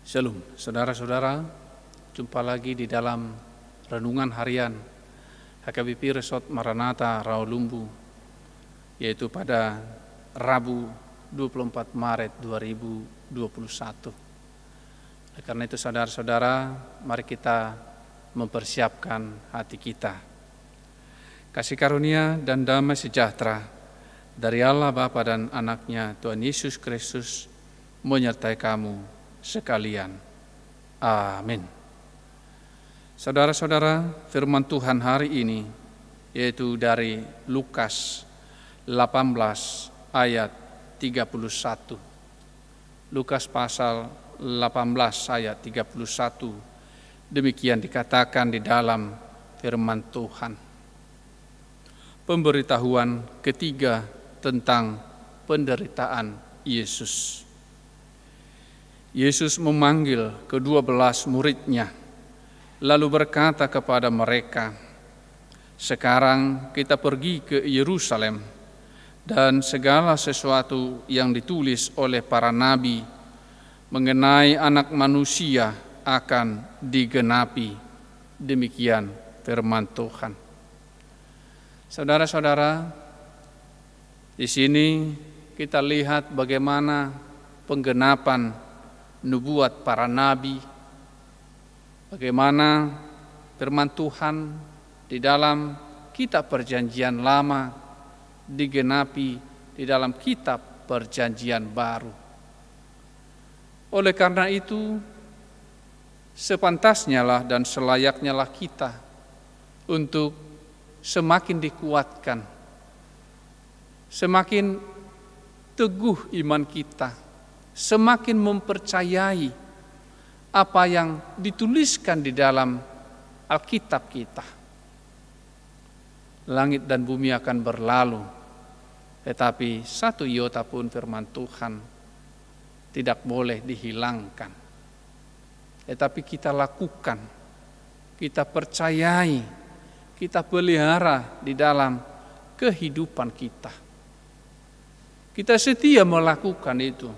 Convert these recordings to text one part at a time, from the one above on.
Shalom, saudara-saudara, jumpa lagi di dalam renungan harian HKBP Resort Maranatha Rawalumbu, yaitu pada Rabu 24 Maret 2021. Karena itu saudara-saudara, mari kita mempersiapkan hati kita. Kasih karunia dan damai sejahtera dari Allah Bapa dan Anaknya Tuhan Yesus Kristus menyertai kamu sekalian. Amin. Saudara-saudara, firman Tuhan hari ini yaitu dari Lukas 18 ayat 31. Lukas pasal 18 ayat 31. Demikian dikatakan di dalam firman Tuhan. Pemberitahuan ketiga tentang penderitaan Yesus. Yesus memanggil ke-12 muridnya, lalu berkata kepada mereka, "Sekarang kita pergi ke Yerusalem, dan segala sesuatu yang ditulis oleh para nabi mengenai Anak Manusia akan digenapi." Demikian firman Tuhan. Saudara-saudara, di sini kita lihat bagaimana penggenapan nubuat para nabi, bagaimana firman Tuhan di dalam kitab Perjanjian Lama digenapi di dalam kitab Perjanjian Baru. Oleh karena itu, sepantasnya lah dan selayaknya lah kita untuk semakin dikuatkan, semakin teguh iman kita, semakin mempercayai apa yang dituliskan di dalam Alkitab kita. Langit dan bumi akan berlalu, tetapi satu iota pun firman Tuhan tidak boleh dihilangkan. Tetapi kita lakukan, kita percayai, kita pelihara di dalam kehidupan kita. Kita setia melakukan itu.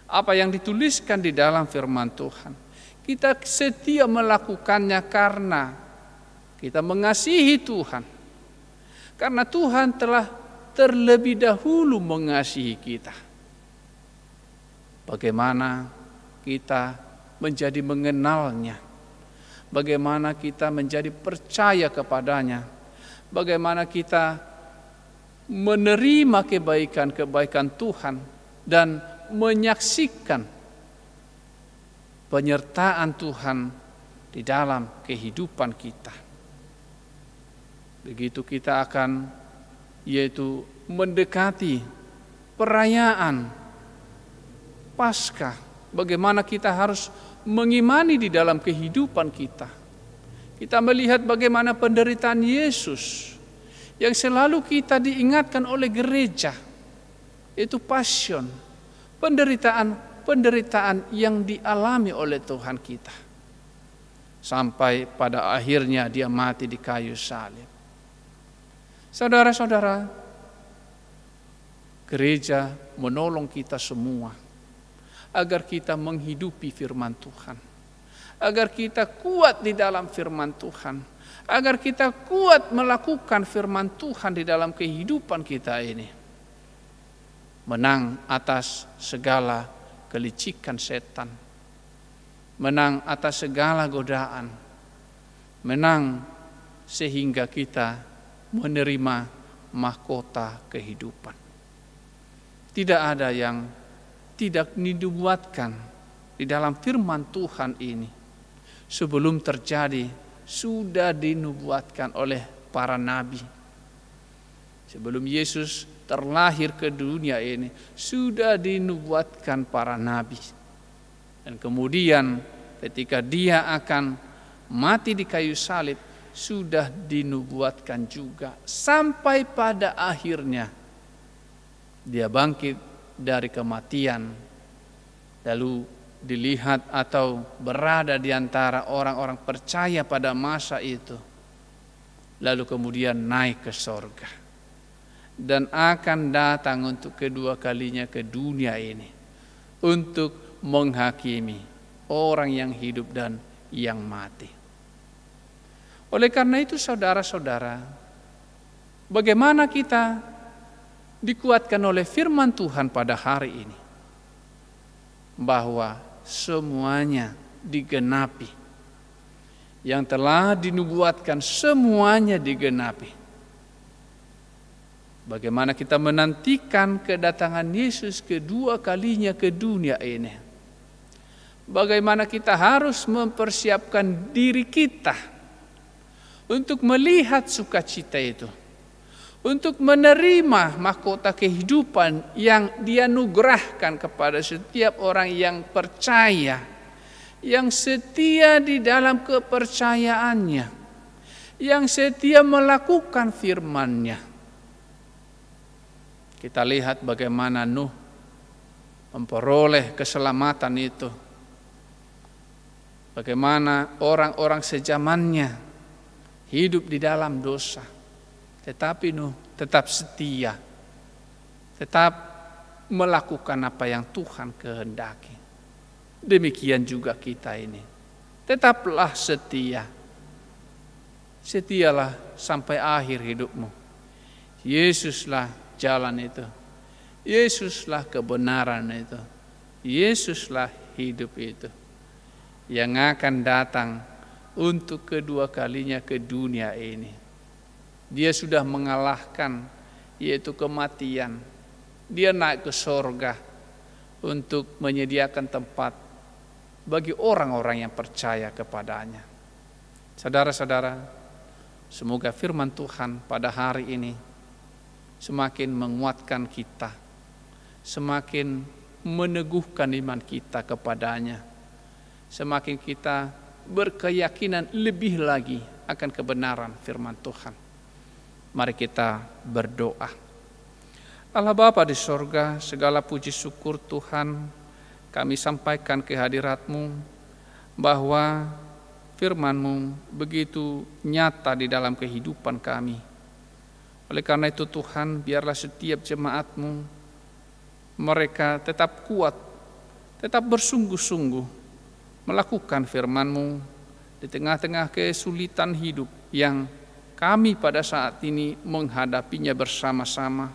Apa yang dituliskan di dalam firman Tuhan, kita setia melakukannya karena kita mengasihi Tuhan. Karena Tuhan telah terlebih dahulu mengasihi kita. Bagaimana kita menjadi mengenalnya, bagaimana kita menjadi percaya kepadanya, bagaimana kita menerima kebaikan-kebaikan Tuhan dan menyaksikan penyertaan Tuhan di dalam kehidupan kita. Begitu kita akan yaitu mendekati perayaan Paskah, bagaimana kita harus mengimani di dalam kehidupan kita. Kita melihat bagaimana penderitaan Yesus yang selalu kita diingatkan oleh gereja, itu passion, penderitaan yang dialami oleh Tuhan kita. Sampai pada akhirnya dia mati di kayu salib. Saudara-saudara, gereja menolong kita semua agar kita menghidupi firman Tuhan, agar kita kuat di dalam firman Tuhan, agar kita kuat melakukan firman Tuhan di dalam kehidupan kita ini. Menang atas segala kelicikan setan, menang atas segala godaan, menang sehingga kita menerima mahkota kehidupan. Tidak ada yang tidak dinubuatkan di dalam firman Tuhan ini. Sebelum terjadi sudah dinubuatkan oleh para nabi. Sebelum Yesus terlahir ke dunia ini sudah dinubuatkan para nabi. Dan kemudian ketika dia akan mati di kayu salib sudah dinubuatkan juga. Sampai pada akhirnya dia bangkit dari kematian, lalu dilihat atau berada di antara orang-orang percaya pada masa itu, lalu kemudian naik ke sorga dan akan datang untuk kedua kalinya ke dunia ini untuk menghakimi orang yang hidup dan yang mati. Oleh karena itu saudara-saudara, bagaimana kita dikuatkan oleh firman Tuhan pada hari ini, bahwa semuanya digenapi, yang telah dinubuatkan semuanya digenapi. Bagaimana kita menantikan kedatangan Yesus kedua kalinya ke dunia ini. Bagaimana kita harus mempersiapkan diri kita untuk melihat sukacita itu, untuk menerima mahkota kehidupan yang dianugerahkan kepada setiap orang yang percaya, yang setia di dalam kepercayaannya, yang setia melakukan firman-Nya. Kita lihat bagaimana Nuh memperoleh keselamatan itu. Bagaimana orang-orang sejamannya hidup di dalam dosa. Tetapi Nuh tetap setia. Tetap melakukan apa yang Tuhan kehendaki. Demikian juga kita ini. Tetaplah setia. Setialah sampai akhir hidupmu. Yesuslah jalan itu. Yesuslah kebenaran itu. Yesuslah hidup itu, yang akan datang untuk kedua kalinya ke dunia ini. Dia sudah mengalahkan, yaitu kematian. Dia naik ke sorga untuk menyediakan tempat bagi orang-orang yang percaya kepadanya. Saudara-saudara, semoga firman Tuhan pada hari ini semakin menguatkan kita, semakin meneguhkan iman kita kepadanya, semakin kita berkeyakinan lebih lagi akan kebenaran firman Tuhan. Mari kita berdoa. Allah Bapa di sorga, segala puji syukur Tuhan kami sampaikan ke hadirat-Mu, bahwa firman-Mu begitu nyata di dalam kehidupan kami. Oleh karena itu Tuhan, biarlah setiap jemaat-Mu, mereka tetap kuat, tetap bersungguh-sungguh melakukan firman-Mu di tengah-tengah kesulitan hidup yang kami pada saat ini menghadapinya bersama-sama.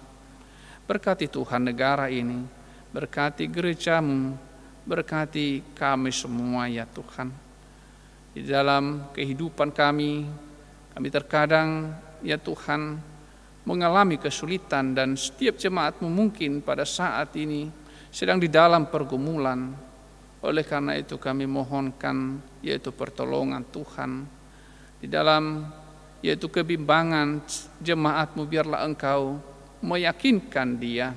Berkati Tuhan negara ini, berkati gereja-Mu, berkati kami semua ya Tuhan. Di dalam kehidupan kami terkadang ya Tuhan mengalami kesulitan, dan setiap jemaat-Mu mungkin pada saat ini sedang di dalam pergumulan. Oleh karena itu kami mohonkan yaitu pertolongan Tuhan di dalam yaitu kebimbangan jemaat-Mu. Biarlah Engkau meyakinkan dia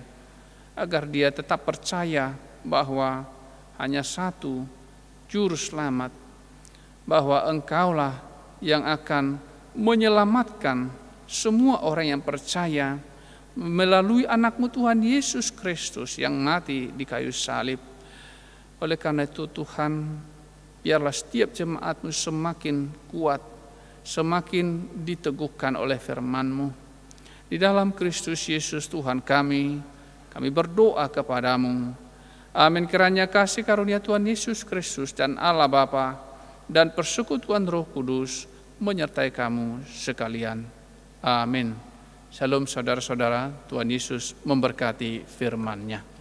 agar dia tetap percaya bahwa hanya satu juru selamat, bahwa Engkaulah yang akan menyelamatkan semua orang yang percaya melalui anak-Mu Tuhan Yesus Kristus yang mati di kayu salib. Oleh karena itu Tuhan, biarlah setiap jemaat-Mu semakin kuat, semakin diteguhkan oleh firman-Mu. Di dalam Kristus Yesus Tuhan kami berdoa kepadamu. Amin. Kiranya kasih karunia Tuhan Yesus Kristus dan Allah Bapa dan persekutuan Roh Kudus menyertai kamu sekalian. Amin. Shalom saudara-saudara, Tuhan Yesus memberkati firman-Nya.